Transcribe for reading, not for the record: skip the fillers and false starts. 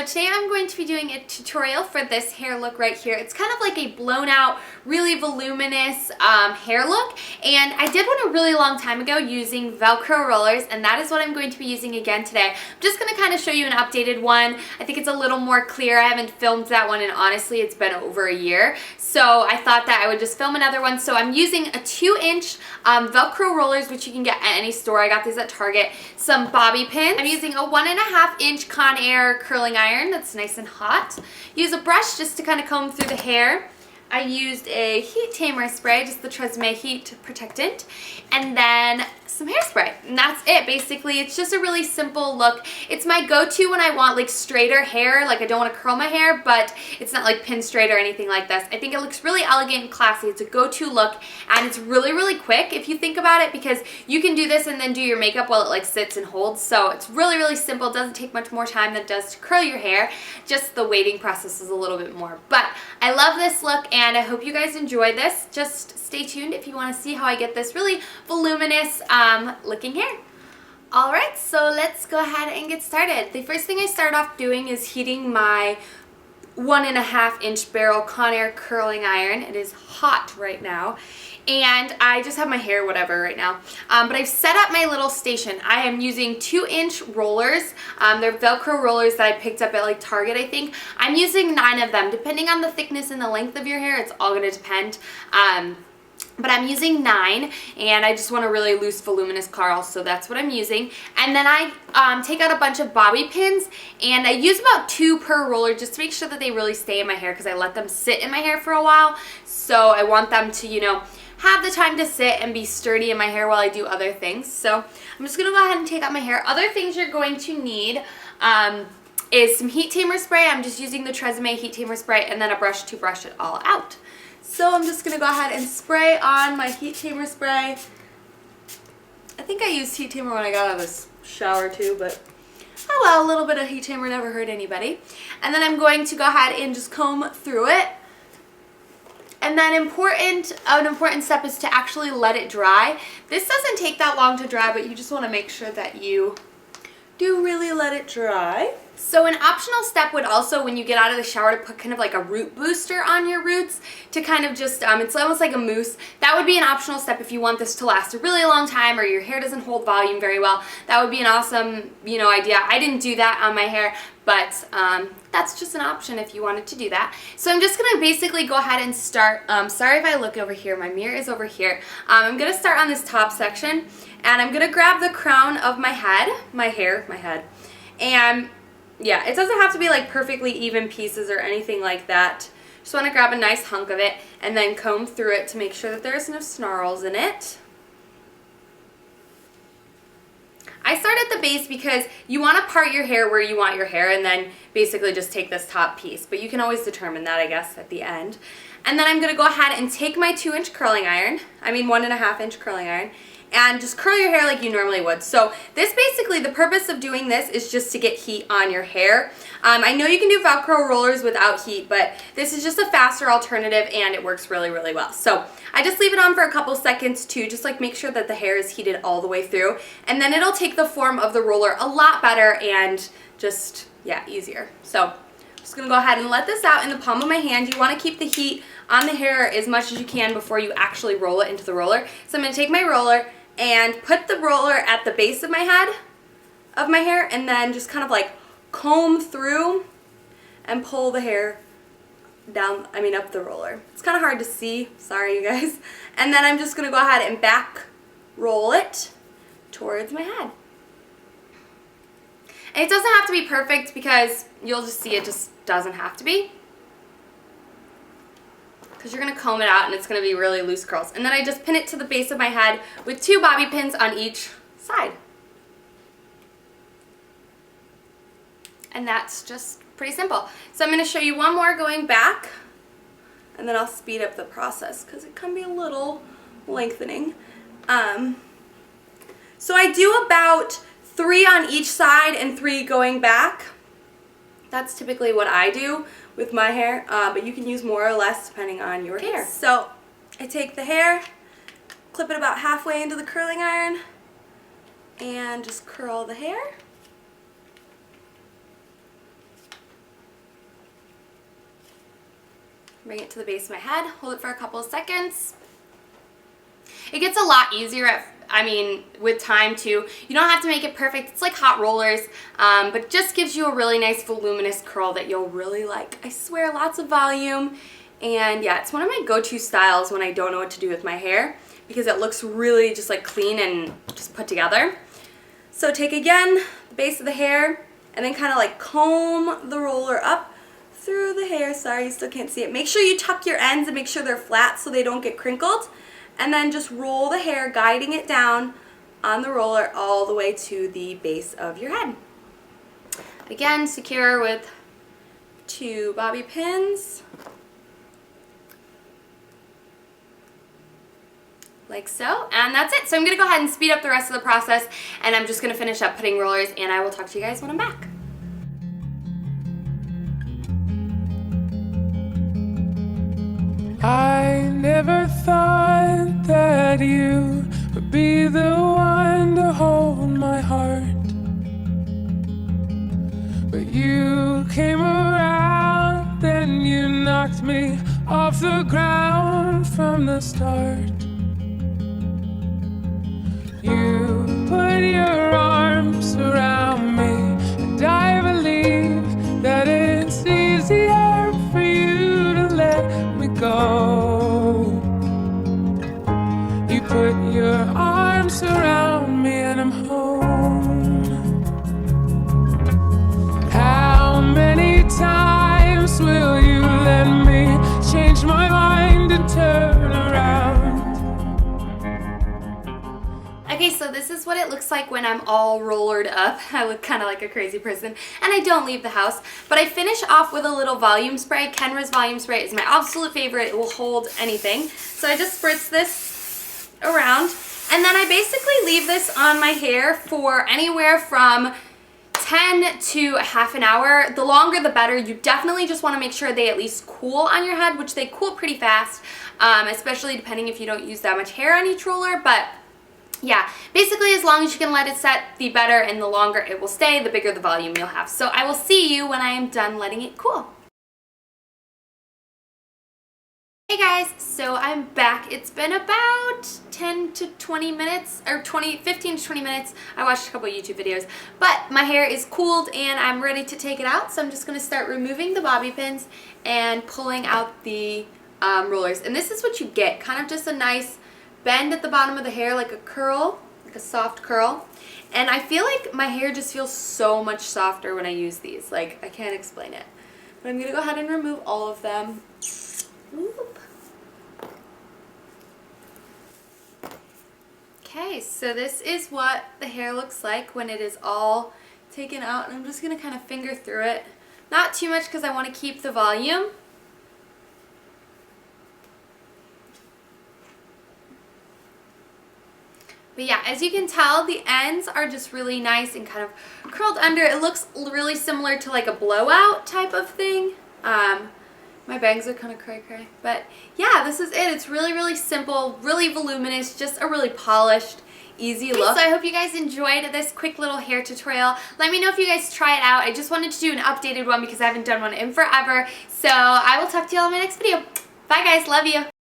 So today I'm going to be doing a tutorial for this hair look right here. It's kind of like a blown out, really voluminous hair look, and I did one a really long time ago using Velcro rollers, and that is what I'm going to be using again today. I'm just going to kind of show you an updated one. I think it's a little more clear. I haven't filmed that one, and honestly it's been over a year, so I thought that I would just film another one. So I'm using a 2-inch Velcro rollers, which you can get at any store. I got these at Target. Some bobby pins. I'm using a 1.5-inch conair curling iron that's nice and hot. Use a brush just to kind of comb through the hair. I used a heat tamer spray, just the Tresemme heat protectant, and then some hairspray, and that's it. Basically, it's just a really simple look. It's my go-to when I want like straighter hair, like I don't want to curl my hair, but it's not like pin straight or anything like this. I think it looks really elegant and classy. It's a go-to look, and it's really quick if you think about it, because you can do this and then do your makeup while it like sits and holds. So it's really simple. It doesn't take much more time than it does to curl your hair. Just the waiting process is a little bit more. But I love this look, and I hope you guys enjoy this. Just stay tuned if you want to see how I get this really voluminous looking hair. Alright, so let's go ahead and get started. The first thing I start off doing is heating my 1.5-inch barrel Conair curling iron. It is hot right now, and I just have my hair whatever right now. But I've set up my little station. I am using 2-inch rollers. They're Velcro rollers that I picked up at like Target, I think. I'm using 9 of them. Depending on the thickness and the length of your hair, it's all going to depend. But I'm using 9, and I just want a really loose, voluminous curl, so that's what I'm using. And then I take out a bunch of bobby pins, and I use about 2 per roller just to make sure that they really stay in my hair, because I let them sit in my hair for a while. So I want them to, you know, have the time to sit and be sturdy in my hair while I do other things. So I'm just going to go ahead and take out my hair. Other things you're going to need is some heat tamer spray. I'm just using the Tresemme heat tamer spray, and then a brush to brush it all out. So I'm just going to go ahead and spray on my heat tamer spray. I think I used heat tamer when I got out of this shower too, but oh well, a little bit of heat tamer never hurt anybody. And then I'm going to go ahead and just comb through it. And then an important step is to actually let it dry. This doesn't take that long to dry, but you just want to make sure that you do really let it dry. So an optional step would also, when you get out of the shower, to put kind of like a root booster on your roots to kind of just, it's almost like a mousse. That would be an optional step if you want this to last a really long time, or your hair doesn't hold volume very well. That would be an awesome, you know, idea. I didn't do that on my hair, but that's just an option if you wanted to do that. So I'm just going to basically go ahead and start. Sorry if I look over here. My mirror is over here. I'm going to start on this top section, and I'm going to grab the crown of my head, and yeah, it doesn't have to be like perfectly even pieces or anything like that. Just want to grab a nice hunk of it and then comb through it to make sure that there's no snarls in it. I start at the base because you want to part your hair where you want your hair, and then basically just take this top piece. But you can always determine that, I guess, at the end. And then I'm going to go ahead and take my 2-inch curling iron, 1.5-inch curling iron, and just curl your hair like you normally would. So this basically, the purpose of doing this is just to get heat on your hair. I know you can do Velcro rollers without heat, but this is just a faster alternative, and it works really well. So I just leave it on for a couple seconds to just like make sure that the hair is heated all the way through, and then it'll take the form of the roller a lot better and just, yeah, easier. So I'm just going to go ahead and let this out in the palm of my hand. You want to keep the heat on the hair as much as you can before you actually roll it into the roller. So I'm going to take my roller and put the roller at the base of my head, of my hair, and then just kind of like comb through and pull the hair down, up the roller. It's kind of hard to see, sorry you guys. And then I'm just going to go ahead and back roll it towards my head. And it doesn't have to be perfect, because you'll just see it just doesn't have to be, because you're going to comb it out and it's going to be really loose curls. And then I just pin it to the base of my head with 2 bobby pins on each side. And that's just pretty simple. So I'm going to show you one more going back, and then I'll speed up the process because it can be a little lengthening. So I do about 3 on each side and 3 going back. That's typically what I do with my hair, but you can use more or less depending on your hair. So I take the hair, clip it about halfway into the curling iron, and just curl the hair. Bring it to the base of my head, hold it for a couple of seconds. It gets a lot easier with time too. You don't have to make it perfect. It's like hot rollers, but it just gives you a really nice voluminous curl that you'll really like. I swear, lots of volume. And yeah, it's one of my go-to styles when I don't know what to do with my hair because it looks really just like clean and just put together. So take again the base of the hair and then kind of like comb the roller up through the hair. Sorry, you still can't see it. Make sure you tuck your ends and make sure they're flat so they don't get crinkled. And then just roll the hair, guiding it down on the roller all the way to the base of your head. Again, secure with 2 bobby pins. Like so, and that's it. So I'm going to go ahead and speed up the rest of the process, and I'm just going to finish up putting rollers, and I will talk to you guys when I'm back. I never thought that you would be the one to hold my heart, but you came around and you knocked me off the ground from the start. You put your arms around me, and I believe that it's easier for you to let me go. You put your arms around me and I'm home. How many times will you let me change my mind and turn around? Okay, so this is what it looks like when I'm all rollered up. I look kind of like a crazy person, and I don't leave the house. But I finish off with a little volume spray. Kenra's volume spray is my absolute favorite. It will hold anything. So I just spritz this around, and then I basically leave this on my hair for anywhere from 10 to a half an hour. The longer the better. You definitely just want to make sure they at least cool on your head, which they cool pretty fast, especially depending if you don't use that much hair on each roller. But yeah, basically as long as you can let it set, the better, and the longer it will stay, the bigger the volume you'll have. So I will see you when I am done letting it cool. Hey guys, so I'm back. It's been about 10 to 20 minutes, or 15 to 20 minutes. I watched a couple of YouTube videos, but my hair is cooled and I'm ready to take it out. So I'm just going to start removing the bobby pins and pulling out the rollers. And this is what you get, kind of just a nice bend at the bottom of the hair, like a curl, like a soft curl. And I feel like my hair just feels so much softer when I use these. Like, I can't explain it. But I'm going to go ahead and remove all of them. Whoop. Okay, so this is what the hair looks like when it is all taken out. And I'm just going to kind of finger through it. Not too much because I want to keep the volume. But yeah, as you can tell, the ends are just really nice and kind of curled under. It looks really similar to like a blowout type of thing. My bangs are kind of cray-cray. But yeah, this is it. It's really, really simple, really voluminous, just a really polished, easy look. So I hope you guys enjoyed this quick little hair tutorial. Let me know if you guys try it out. I just wanted to do an updated one because I haven't done one in forever. So I will talk to you all in my next video. Bye guys, love you.